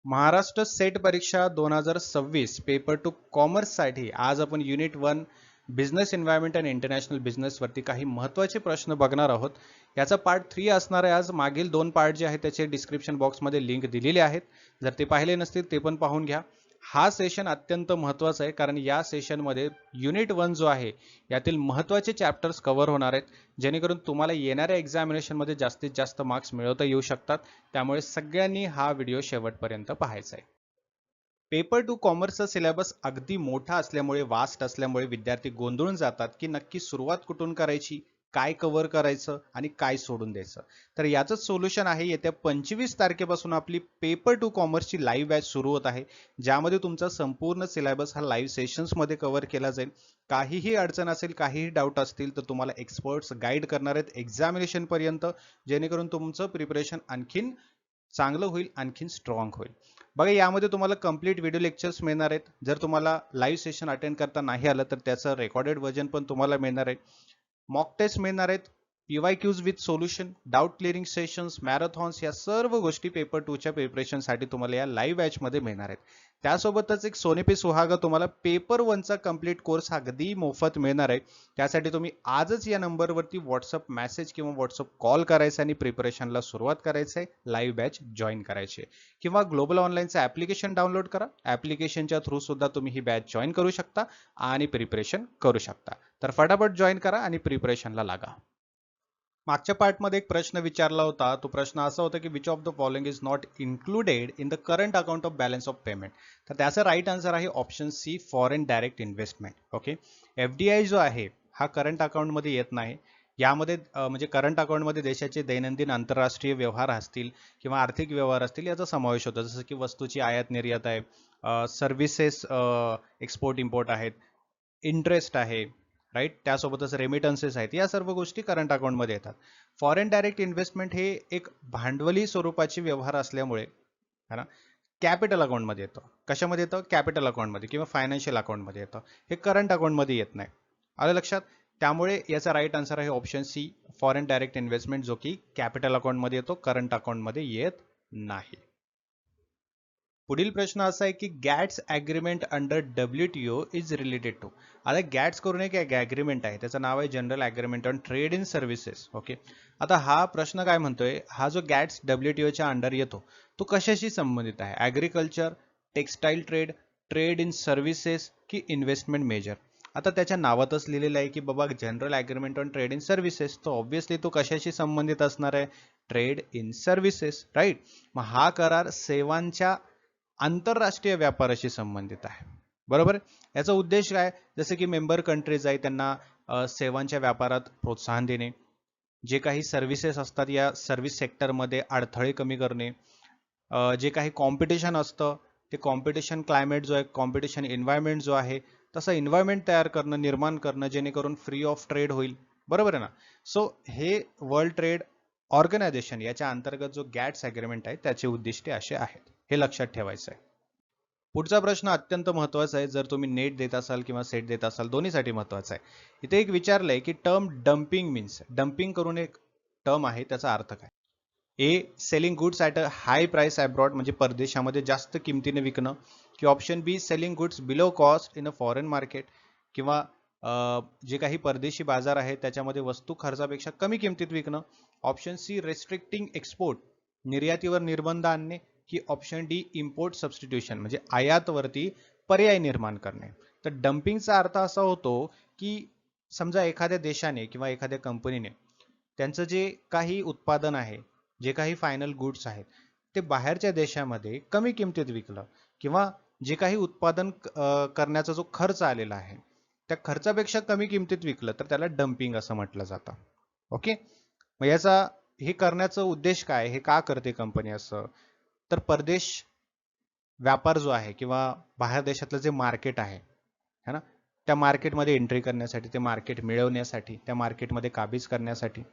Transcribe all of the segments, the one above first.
Maharashtra set परीक्षा 2026 paper two commerce साठी आज आपण unit 1 business environment and international business वरती काही महत्त्वाचे प्रश्न बघणार आहोत. याचा पार्ट 3 असणार आहे. आज मागील 2 पार्ट जे आहेत त्याचे डिस्क्रिप्शन बॉक्समध्ये लिंक दिलेले आहेत. जर ते पाहिले नसतील ते पण पाहून घ्या. हा सेशन अत्यंत महत्त्वाचा आहे कारण या सेशनमध्ये युनिट 1 जो आहे यातील महत्त्वाचे चॅप्टर्स कव्हर होणार आहेत, जेणेकरून तुम्हाला येणाऱ्या एक्झामिनेशनमध्ये जास्तीत जास्त मार्क्स मिळवता येऊ शकतात. त्यामुळे सगळ्यांनी हा व्हिडिओ शेवटपर्यंत पाहायचा आहे. पेपर टू कॉमर्सचा सिलेबस अगदी मोठा असल्यामुळे, वास्ट असल्यामुळे विद्यार्थी गोंधळून जातात की नक्की सुरुवात कुठून करायची, काय कव्हर करायचं आणि काय सोडून द्यायचं. तर याचंच सोल्युशन आहे. येत्या 25 तारखेपासून आपली पेपर टू कॉमर्सची लाईव्ह बॅच सुरू होत आहे, ज्यामध्ये तुमचा संपूर्ण सिलेबस हा लाईव्ह सेशन्समध्ये कव्हर केला जाईल. काहीही अडचण असेल, काहीही डाऊट असतील तर तुम्हाला एक्सपर्ट्स गाईड करणार आहेत एक्झामिनेशनपर्यंत, जेणेकरून तुमचं प्रिपरेशन आणखीन चांगलं होईल, आणखीन स्ट्रॉंग होईल. बघा, यामध्ये तुम्हाला कंप्लीट व्हिडिओ लेक्चर्स मिळणार आहेत. जर तुम्हाला लाईव्ह सेशन अटेंड करता नाही आलं तर त्याचं रेकॉर्डेड व्हर्जन पण तुम्हाला मिळणार आहे. मॉक टेस्ट मिळणार आहेत, PYQs with solution, doubt clearing sessions, marathons, या सर्व गोष्टी पेपर 2च्या प्रिपरेशनसाठी तुम्हाला या लाईव्ह बॅचमध्ये मिळणार आहेत. त्यासोबतच एक सोने पे सुहागा तुम्हाला पेपर 1चा कंप्लीट कोर्स अगदी मोफत मिळणार आहे. त्यासाठी तुम्ही आजच या नंबरवरती व्हॉट्सअप मेसेज किंवा व्हॉट्सअप कॉल करायचा आणि प्रिपरेशनला सुरुवात करायचं आहे, लाईव्ह बॅच जॉईन करायची आहे. किंवा ग्लोबल ऑनलाईनचं ॲप्लिकेशन डाउनलोड करा. ॲप्लिकेशनच्या थ्रू सुद्धा तुम्ही ही बॅच जॉईन करू शकता आणि प्रिपरेशन करू शकता. तर फटाफट जॉईन करा आणि प्रिपरेशनला लागा. मागच्या पार्टमध्ये एक प्रश्न विचारला होता. तो प्रश्न असा होता की which of the following is not included in the current account of balance of payment. तर त्याचा राईट आन्सर आहे option C, foreign direct investment. Okay, FDI जो आहे हा करंट अकाउंटमध्ये येत नाही. यामध्ये म्हणजे करंट अकाउंटमध्ये देशाचे दैनंदिन आंतरराष्ट्रीय व्यवहार असतील किंवा आर्थिक व्यवहार असतील याचा समावेश होतो, जसं की वस्तूची आयात निर्यात आहे, सर्व्हिसेस एक्सपोर्ट इम्पोर्ट आहेत, इंटरेस्ट आहे, राईट, त्यासोबतच रेमिटन्सेस आहेत. या सर्व गोष्टी करंट अकाउंटमध्ये येतात. फॉरेन डायरेक्ट इन्व्हेस्टमेंट हे एक भांडवली स्वरूपाचे व्यवहार असल्यामुळे है ना, कॅपिटल अकाउंटमध्ये येतं. कशामध्ये येतं? कॅपिटल अकाउंटमध्ये किंवा फायनान्शियल अकाउंटमध्ये येतं. हे करंट अकाउंटमध्ये येत नाही. आलं लक्षात? त्यामुळे याचा राईट आन्सर आहे option C, foreign direct investment, जो की कॅपिटल अकाउंटमध्ये येतो, करंट अकाउंटमध्ये येत नाही. पुढील प्रश्न असा आहे की GATS agreement under WTO is related to. आता गॅट्स करून एक ॲग्रीमेंट आहे, त्याचं नाव आहे general agreement on trade in services. Okay, आता हा प्रश्न काय म्हणतोय, हा जो गॅट्स WTOच्या अंडर येतो तो कशाशी संबंधित आहे? Agriculture, textile trade, trade in services की इन्व्हेस्टमेंट मेजर. आता त्याच्या नावातच लिहिलेलं आहे की बाबा general agreement on trade in services, तर ऑब्व्हियसली तो कशाशी संबंधित असणार आहे? Trade in services, right. मग हा करार सेवांच्या आंतरराष्ट्रीय व्यापाराशी संबंधित आहे, बरोबर. याचा उद्देश काय? जसे की मेंबर कंट्रीज आहे त्यांना सेवांच्या व्यापारात प्रोत्साहन देणे, जे काही सर्व्हिसेस असतात या सर्व्हिस सेक्टरमध्ये अडथळे कमी करणे, जे काही कॉम्पिटिशन असतं ते कॉम्पिटिशन क्लायमेट जो आहे, कॉम्पिटिशन एन्व्हायरमेंट जो आहे, तसं एन्व्हायरमेंट तयार करणं, निर्माण करणं, जेणेकरून फ्री ऑफ ट्रेड होईल, बरोबर आहे ना. सो हे वर्ल्ड ट्रेड ऑर्गनायझेशन याच्या अंतर्गत जो गॅट्स ॲग्रीमेंट आहे त्याचे उद्दिष्टे असे आहेत, हे लक्षात ठेवायचं आहे. पुढचा प्रश्न अत्यंत महत्त्वाचा आहे. जर तुम्ही नेट देत असाल किंवा सेट देत असाल, दोन्हीसाठी महत्त्वाचा आहे. इथे एक विचारलंय की टर्म डम्पिंग मीन्स, डम्पिंग करून एक टर्म आहे, त्याचा अर्थ काय? A, selling goods at a high price abroad, म्हणजे परदेशामध्ये जास्त किमतीने विकणं, की option B, selling goods below cost in a foreign market, किंवा जे काही परदेशी बाजार आहे त्याच्यामध्ये वस्तू खर्चापेक्षा कमी किमतीत विकणं, ऑप्शन सी, रेस्ट्रिक्टिंग एक्सपोर्ट, निर्यातीवर निर्बंध आणणे, की ऑप्शन डी, इम्पोर्ट सबस्टिट्यूशन, म्हणजे आयातवरती पर्याय निर्माण करणे. तर डम्पिंगचा अर्थ असा होतो की समजा एखाद्या देशाने किंवा एखाद्या कंपनीने त्यांचं जे काही उत्पादन आहे, जे काही फायनल गुड्स आहेत, ते बाहेरच्या देशामध्ये कमी किमतीत विकलं, किंवा जे काही उत्पादन करण्याचा जो खर्च आलेला आहे त्या खर्चापेक्षा कमी किमतीत विकलं, तर त्याला डम्पिंग असं म्हटलं जातं. ओके, मग याचा हे करण्याचा उद्देश काय, हे का करते कंपनी असं? तर परदेश व्यापार जो आहे किंवा बाहेर देशातलं जे मार्केट आहे है ना, त्या मार्केटमध्ये एंट्री करण्यासाठी, ते मार्केट मिळवण्यासाठी, त्या मार्केटमध्ये काबीज करण्यासाठी,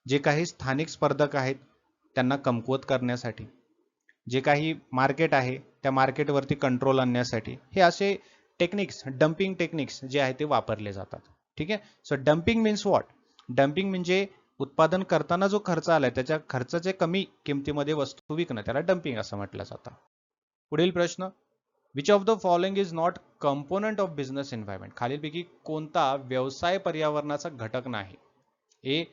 जे काही स्थानिक स्पर्धक आहेत त्यांना कमकुवत करण्यासाठी, जे काही मार्केट आहे त्या मार्केटवरती कंट्रोल आणण्यासाठी, हे असे टेक्निक्स, डम्पिंग टेक्निक्स जे आहे ते वापरले जातात. ठीक आहे. So dumping means what? Dumping म्हणजे उत्पादन करताना जो खर्च आलाय त्याच्या खर्चाचे कमी किमतीमध्ये वस्तू विकणं, त्याला डम्पिंग असं म्हटलं जातं. पुढील प्रश्न, which of the following is not component of business environment? खालीलपैकी कोणता व्यवसाय पर्यावरणाचा घटक नाही? A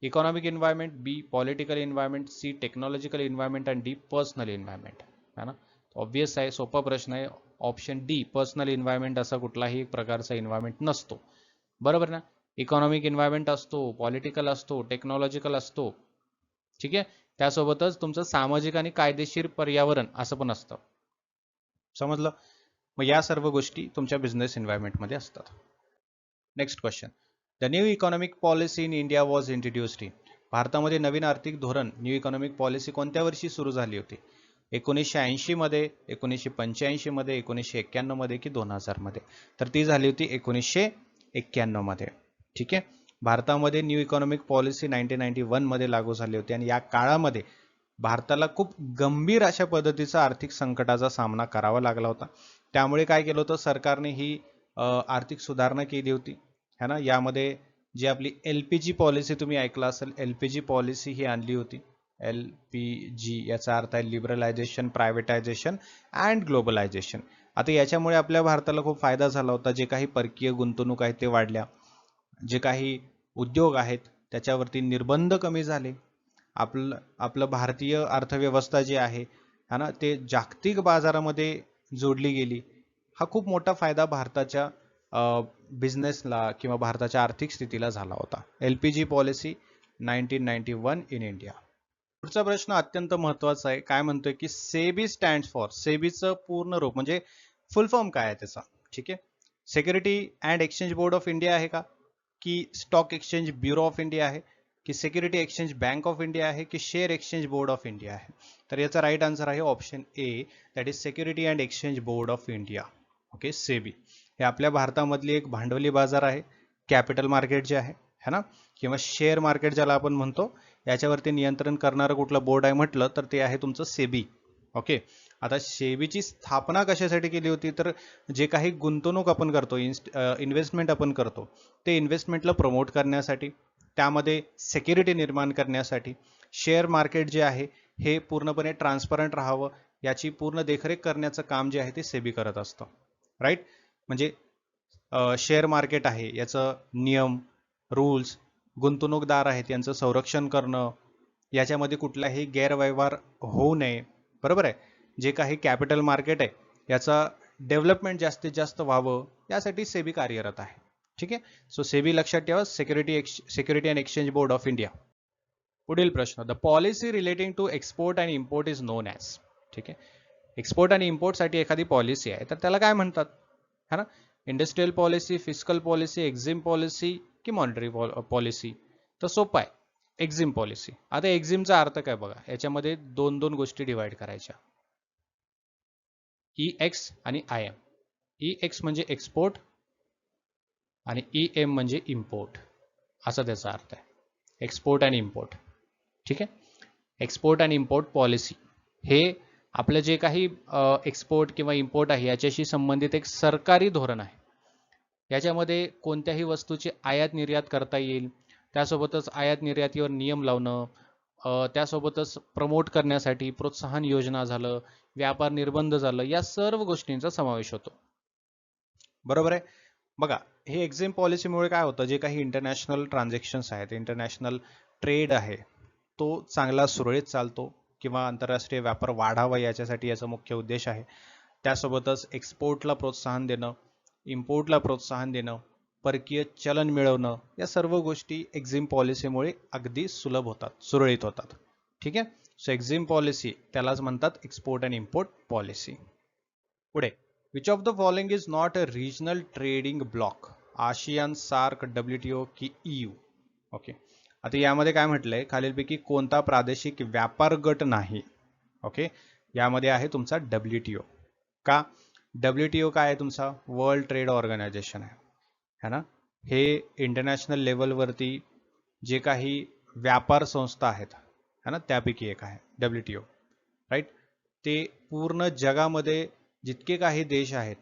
economic environment, B political environment, C technological environment आणि डी पर्सनल एन्व्हायरमेंट. है ना, ऑब्वियस आहे, सोपा प्रश्न आहे. ऑप्शन डी पर्सनल एन्व्हायरमेंट असा कुठलाही एक प्रकारचा एन्व्हायरमेंट नसतो. बरोबर ना, इकॉनॉमिक एन्व्हायरमेंट असतो, पॉलिटिकल असतो, टेक्नॉलॉजिकल असतो. ठीक आहे, त्यासोबतच तुमचं सामाजिक आणि कायदेशीर पर्यावरण असं पण असतं. समजलं? मग या सर्व गोष्टी तुमच्या बिझनेस एन्व्हायरमेंटमध्ये असतात. Next question, the new economic policy in India was introduced in. भारतामध्ये नवीन आर्थिक धोरण न्यू इकॉनॉमिक पॉलिसी कोणत्या वर्षी सुरू झाली होती? 1980 मध्ये, 1985 मध्ये, 1991 मध्ये की 2000 मध्ये? तर ती झाली होती 1991 मध्ये. ठीक आहे, भारतामध्ये न्यू इकॉनॉमिक पॉलिसी 1991 मध्ये लागू झाली होती आणि या काळामध्ये भारताला खूप गंभीर अशा पद्धतीचा आर्थिक संकटाचा सामना करावा लागला होता. त्यामुळे काय केलं होतं सरकारने, ही आर्थिक सुधारणा केली होती. है ना, यामध्ये जी आपली LPG पॉलिसी तुम्ही ऐकला असेल, LPG पॉलिसी ही आणली होती. LPG याचा अर्थ आहे लिबरलायझेशन, प्रायव्हेटायझेशन अँड ग्लोबलायझेशन. आता याच्यामुळे आपल्या भारताला खूप फायदा झाला होता. जे काही परकीय गुंतवणूक आहे ते वाढल्या, जे काही उद्योग आहेत त्याच्यावरती निर्बंध कमी झाले. आपलं भारतीय अर्थव्यवस्था जी आहे है ना, ते जागतिक बाजारामध्ये जोडली गेली. हा खूप मोठा फायदा भारताच्या बिझनेसला किंवा भारताच्या आर्थिक स्थितीला झाला होता. LPG policy 1991 in India. पुढचा प्रश्न अत्यंत महत्वाचा आहे. काय म्हणतोय की सेबी स्टँड्स फॉर, सेबीचं पूर्ण रूप म्हणजे फुल फॉर्म काय आहे त्याचा? ठीक आहे, security and exchange board of India आहे का, की stock exchange bureau of India आहे, की security exchange bank of India आहे, की share exchange board of India आहे? तर याचा राईट आन्सर आहे option A, that is security and exchange board of India. Okay, SEBI हे आपल्या भारतामधली एक भांडवली बाजार आहे, कॅपिटल मार्केट जे आहे है ना, किंवा शेअर मार्केट ज्याला आपण म्हणतो, याच्यावरती नियंत्रण करणारं कुठलं बोर्ड आहे म्हटलं तर ते आहे तुमचं सेबी. ओके, आता सेबीची स्थापना कशासाठी केली होती? तर जे काही गुंतवणूक आपण करतो, इन्व्हेस्टमेंट आपण करतो, ते इन्व्हेस्टमेंटला प्रमोट करण्यासाठी, त्यामध्ये सिक्युरिटी निर्माण करण्यासाठी, शेअर मार्केट जे आहे हे पूर्णपणे ट्रान्सपरंट राहावं याची पूर्ण देखरेख करण्याचं काम जे आहे ते सेबी करत असतं. राईट, म्हणजे शेअर मार्केट आहे याचं नियम, रूल्स, गुंतवणूकदार आहेत यांचं संरक्षण करणं, याच्यामध्ये कुठलाही गैरव्यवहार होऊ नये. बरोबर आहे, जे काही कॅपिटल मार्केट आहे याचा डेव्हलपमेंट जास्तीत जास्त व्हावं यासाठी सेबी कार्यरत आहे. ठीक आहे, सो सेबी लक्षात ठेवा, security and exchange board of India. पुढील प्रश्न, the policy relating to export and import is known as. ठीक आहे, एक्सपोर्ट आणि इम्पोर्टसाठी एखादी पॉलिसी आहे तर त्याला काय म्हणतात? है ना, industrial policy, fiscal policy, Exim policy की मॉनिटरी पॉलिसी? तर सोपं आहे, एक्झिम पॉलिसी. आता एक्झिमचा अर्थ काय बघा, याच्यामध्ये दोन दोन गोष्टी डिवाइड करायच्या, EX आणि IM. EX म्हणजे एक्सपोर्ट आणि EM म्हणजे इम्पोर्ट, असा त्याचा अर्थ आहे, एक्सपोर्ट आणि इम्पोर्ट. ठीक आहे, एक्सपोर्ट आणि इम्पोर्ट पॉलिसी हे आपलं जे काही एक्सपोर्ट किंवा इम्पोर्ट आहे याच्याशी संबंधित एक सरकारी धोरण आहे. याच्यामध्ये कोणत्याही वस्तूची आयात निर्यात करता येईल, त्यासोबतच आयात निर्यातीवर नियम लावणं, त्यासोबतच प्रमोट करण्यासाठी प्रोत्साहन योजना झालं, व्यापार निर्बंध झालं, या सर्व गोष्टींचा समावेश होतो. बरोबर आहे. बघा, हे एक्झिम पॉलिसीमुळे काय होतं, जे काही इंटरनॅशनल ट्रान्झॅक्शन्स आहेत, इंटरनॅशनल ट्रेड आहे तो चांगला सुरळीत चालतो किंवा आंतरराष्ट्रीय व्यापार वाढावा याच्यासाठी याचा मुख्य उद्देश आहे. त्यासोबतच एक्सपोर्टला प्रोत्साहन देणं, इम्पोर्टला प्रोत्साहन देणं, परकीय चलन मिळवणं, या सर्व गोष्टी एक्झिम पॉलिसीमुळे अगदी सुलभ होतात, सुरळीत होतात. ठीक आहे, सो एक्झिम पॉलिसी त्यालाच म्हणतात एक्सपोर्ट अँड इम्पोर्ट पॉलिसी. पुढे, which of the following is not a regional trading block? ASEAN, SAARC, WTO की EU? ओके, आता यामध्ये काय म्हटलंय, खालीलपैकी कोणता प्रादेशिक व्यापार गट नाही? ओके, यामध्ये आहे तुमचा WTO. का? WTO काय आहे तुमचा? वर्ल्ड ट्रेड ऑर्गनायझेशन आहे, है ना, हे इंटरनॅशनल लेवलवरती जे काही व्यापार संस्था आहेत है ना त्यापैकी एक आहे WTO. राईट, ते पूर्ण जगामध्ये जितके काही देश आहेत,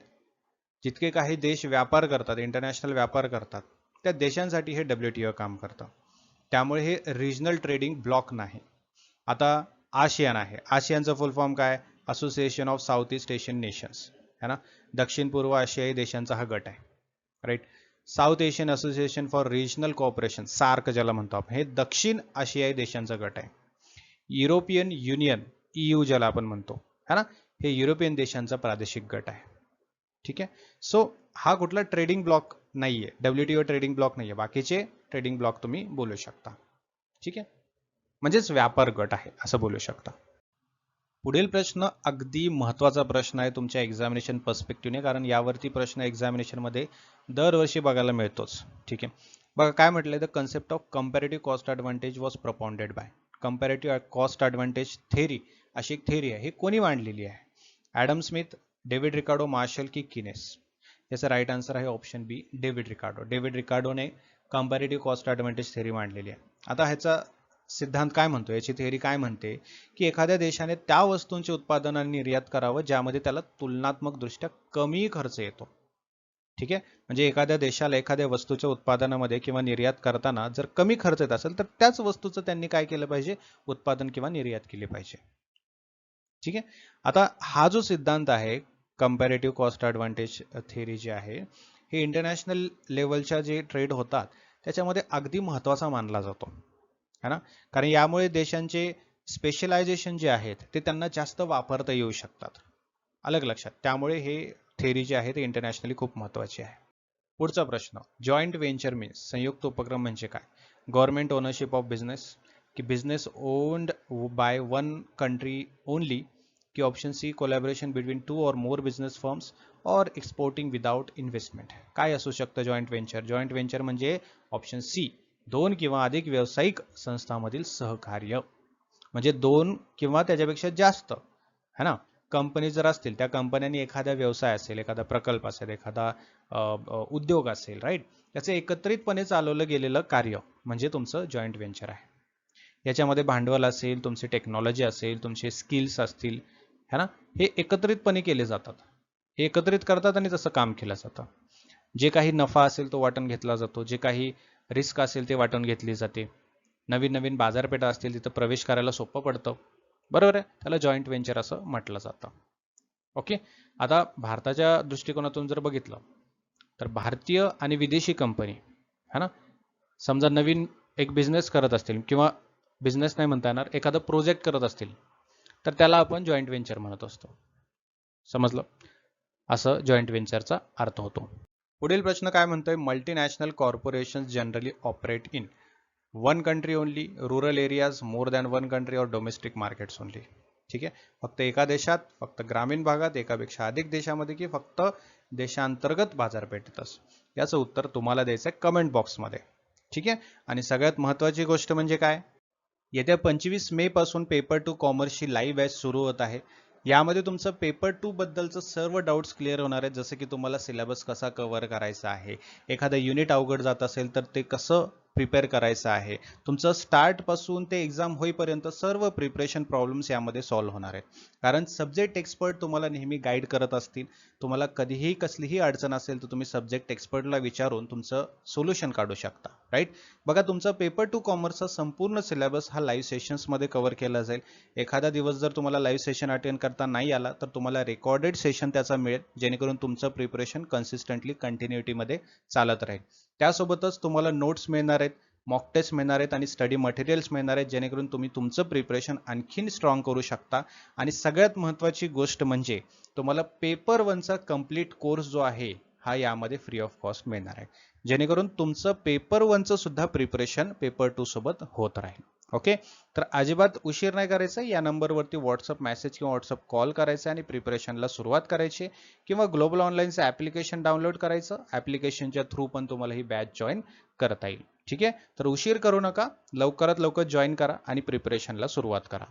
जितके काही देश व्यापार करतात, इंटरनॅशनल व्यापार करतात, त्या देशांसाठी हे WTO काम करतं. त्यामुळे हे रिजनल ट्रेडिंग ब्लॉक नाही. आता आशियान आहे, आशियानचं फुल फॉर्म काय? Association of south east asian nations है ना, दक्षिण पूर्व आशियाई देशांचा हा गट आहे, right. South asian association for regional cooperation, SAARC ज्याला म्हणतो आपण, हे दक्षिण आशियाई देशांचा गट आहे. युरोपियन युनियन, EU ज्याला आपण म्हणतो है ना, हे युरोपियन देशांचा प्रादेशिक गट आहे. ठीक आहे. सो हा कुठला ट्रेडिंग ब्लॉक नाहीये, WTO ट्रेडिंग ब्लॉक नाहीये, बाकीचे ट्रेडिंग ब्लॉक तुम्ही बोलू शकता. ठीक आहे, म्हणजेच व्यापार गट आहे असं बोलू शकता. पुढील प्रश्न अगदी महत्त्वाचा प्रश्न आहे तुमच्या एक्झामिनेशन पर्स्पेक्टिव्हने, कारण यावरती प्रश्न एक्झामिनेशनमध्ये दरवर्षी बघायला मिळतोच. ठीक आहे, बघा काय म्हटलंय, the concept of comparative cost advantage was propounded by. Comparative cost advantage theory अशी एक थेरी आहे, ही कोणी मांडलेली आहे? Adam Smith, David Ricardo, Marshall की किनेस? याचा राईट आन्सर आहे option B, David Ricardo. David रिकार्डोने कंपॅरेटिव्ह कॉस्ट ॲडव्हान्टेज थेरी मांडलेली आहे. आता ह्याचा सिद्धांत काय म्हणतो, याची थेअरी काय म्हणते की एखाद्या देशाने त्या वस्तूंचे उत्पादन आणि निर्यात करावं ज्यामध्ये त्याला तुलनात्मक दृष्ट्या कमी खर्च येतो. ठीक आहे, म्हणजे एखाद्या देशाला एखाद्या वस्तूच्या उत्पादनामध्ये किंवा निर्यात करताना जर कमी खर्च येत असेल तर त्याच वस्तूचं त्यांनी काय केलं पाहिजे, उत्पादन किंवा निर्यात केली पाहिजे. ठीक आहे, आता हा जो सिद्धांत आहे कंपॅरेटिव्ह कॉस्ट ॲडव्हान्टेज थेअरी जी आहे, हे इंटरनॅशनल लेवलच्या जे ट्रेड होतात त्याच्यामध्ये अगदी महत्त्वाचा मानला जातो है ना, कारण यामुळे देशांचे स्पेशलायझेशन जे आहेत ते त्यांना जास्त वापरता येऊ शकतात. अलग लक्षात, त्यामुळे हे थेअरी जे आहे ते इंटरनॅशनली खूप महत्त्वाची आहे. पुढचा प्रश्न, जॉईंट व्हेंचर मीन्स संयुक्त उपक्रम म्हणजे काय? गव्हर्नमेंट ओनरशिप ऑफ बिझनेस, की business owned by one country only, की option C collaboration between 2 or more business firms, और एक्सपोर्टिंग विदाउट इन्व्हेस्टमेंट? काय असू शकतं जॉईंट व्हेंचर? जॉईंट व्हेंचर म्हणजे ऑप्शन सी, 2 किंवा अधिक व्यावसायिक संस्थांमधील सहकार्य, म्हणजे 2 किंवा त्याच्यापेक्षा जास्त है ना कंपनी जर असतील, त्या कंपन्यांनी एखादा व्यवसाय असेल, एखादा प्रकल्प असेल, एखादा उद्योग असेल, राईट, त्याचं एकत्रितपणे चालवलं गेलेलं कार्य म्हणजे तुमचं जॉईंट व्हेंचर आहे. याच्यामध्ये भांडवल असेल, तुमची टेक्नॉलॉजी असेल, तुमचे स्किल्स असतील है ना, हे एकत्रितपणे केले जातात, हे एकत्रित करतात आणि तसं काम केलं जातं. जे काही नफा असेल तो वाटून घेतला जातो, जे काही रिस्क असेल ते वाटून घेतली जाते, नवीन नवीन बाजारपेठा असतील तिथं प्रवेश करायला सोपं पडतं, बरोबर आहे, त्याला जॉईंट व्हेंचर असं म्हटलं जातं. ओके, आता भारताच्या दृष्टिकोनातून जर बघितलं तर भारतीय आणि विदेशी कंपनी है ना, समजा नवीन एक बिझनेस करत असतील किंवा बिझनेस नाही म्हणता येणार, एखादा प्रोजेक्ट करत असतील तर त्याला आपण जॉईंट व्हेंचर म्हणत असतो. समजलं, असं जॉईंट व्हेंचरचा अर्थ होतो. पुढील प्रश्न काय म्हणतोय, multinational corporation generally operate in one country only, rural areas, more than one country, और डोमेस्टिक मार्केट्स ओनली? ठीक आहे, फक्त एका देशात, फक्त ग्रामीण भागात, एकापेक्षा अधिक देशामध्ये, की फक्त देशांतर्गत बाजारपेठेतच? याचं उत्तर तुम्हाला द्यायचं आहे कमेंट बॉक्समध्ये. ठीक आहे, आणि सगळ्यात महत्त्वाची गोष्ट म्हणजे काय, येत्या 25 मे पासून पेपर टू कॉमर्सची लाईव्ह बॅच सुरू होत आहे. यामध्ये तुमचं पेपर 2 बद्दलचं सर्व डाऊट्स क्लिअर होणार आहेत, जसं की तुम्हाला सिलेबस कसा कव्हर करायचा आहे, एखादं युनिट अवघड जात असेल तर ते कसं प्रिपेअर करायचं आहे, तुमचं स्टार्ट पासून ते एक्झाम होईपर्यंत सर्व प्रिपरेशन प्रॉब्लेम्स यामध्ये सॉल्व्ह होणार आहेत. कारण सब्जेक्ट एक्सपर्ट तुम्हाला नेहमी गाईड करत असतील. तुम्हाला कधीही कसलीही अडचण असेल तर तुम्ही सब्जेक्ट एक्सपर्टला विचारून तुमचं सोल्युशन काढू शकता, राईट. बघा, तुमचा पेपर 2 कॉमर्सचा संपूर्ण सिलेबस हा लाईव्ह सेशन्समध्ये कव्हर केला जाईल. एखादा दिवस जर तुम्हाला लाईव्ह सेशन अटेंड करता नाही आला तर तुम्हाला रेकॉर्डेड सेशन त्याचा मिळेल, जेणेकरून तुमचं प्रिपरेशन कन्सिस्टंटली कंटिन्युटीमध्ये चालत राहील. त्यासोबतच तुम्हाला नोट्स मिळणार आहेत, मॉक टेस्ट मिळणार आहेत आणि स्टडी मटेरियल्स मिळणार आहेत, जेणेकरून तुम्ही तुमचं प्रिपरेशन आणखीन स्ट्रॉंग करू शकता. आणि सगळ्यात महत्त्वाची गोष्ट म्हणजे तुम्हाला पेपर 1चा कम्प्लीट कोर्स जो आहे हा यामध्ये फ्री ऑफ कॉस्ट मिळणार आहे, जेणेकरून तुमचं पेपर 1चं सुद्धा प्रिपरेशन पेपर 2 सोबत होत राहील. ओके, तर अजिबात उशीर नाही करायचा, या नंबरवरती व्हॉट्सअप मेसेज किंवा व्हॉट्सअप कॉल करायचा आणि प्रिपरेशनला सुरुवात करायची, किंवा ग्लोबल ऑनलाईनचं ॲप्लिकेशन डाउनलोड करायचं, ॲप्लिकेशनच्या थ्रू पण तुम्हाला ही बॅच जॉईन करता येईल. ठीक आहे, तर उशीर करू नका, लवकरात लवकर जॉईन करा आणि प्रिपरेशनला सुरुवात करा.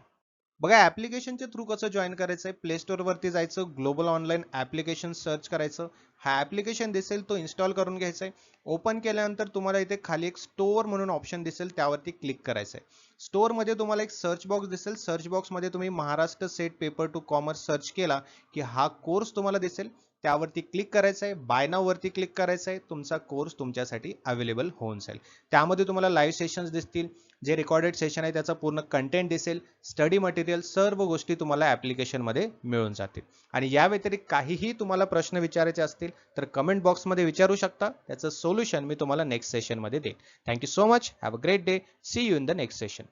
बघा, ॲप्लिकेशनच्या थ्रू कसं जॉईन करायचं आहे, प्ले स्टोअरवरती जायचं, ग्लोबल ऑनलाईन ॲप्लिकेशन सर्च करायचं, हा ॲप्लिकेशन दिसेल तो इन्स्टॉल करून घ्यायचा आहे. ओपन केल्यानंतर तुम्हाला इथे खाली एक स्टोअर म्हणून ऑप्शन दिसेल, त्यावरती क्लिक करायचं आहे. स्टोअरमध्ये तुम्हाला एक सर्च बॉक्स दिसेल, सर्च बॉक्समध्ये तुम्ही Maharashtra set paper 2 commerce search केला की हा कोर्स तुम्हाला दिसेल, त्यावरती क्लिक करायचं आहे, बाय नाव वरती क्लिक करायचं आहे, तुमचा कोर्स तुमच्यासाठी अवेलेबल होऊन जाईल. त्यामध्ये तुम्हाला लाईव्ह सेशन्स दिसतील, जे रेकॉर्डेड सेशन आहे त्याचा पूर्ण कंटेंट दिसेल, स्टडी मटेरियल सर्व गोष्टी तुम्हाला ॲप्लिकेशनमध्ये मिळून जातील. आणि या व्यतिरिक्त काहीही तुम्हाला प्रश्न विचारायचे असतील तर कमेंट बॉक्समध्ये विचारू शकता. त्याचं सोल्युशन मी तुम्हाला नेक्स्ट सेशनमध्ये देईन. Thank you so much. Have a great day. See you in the next session.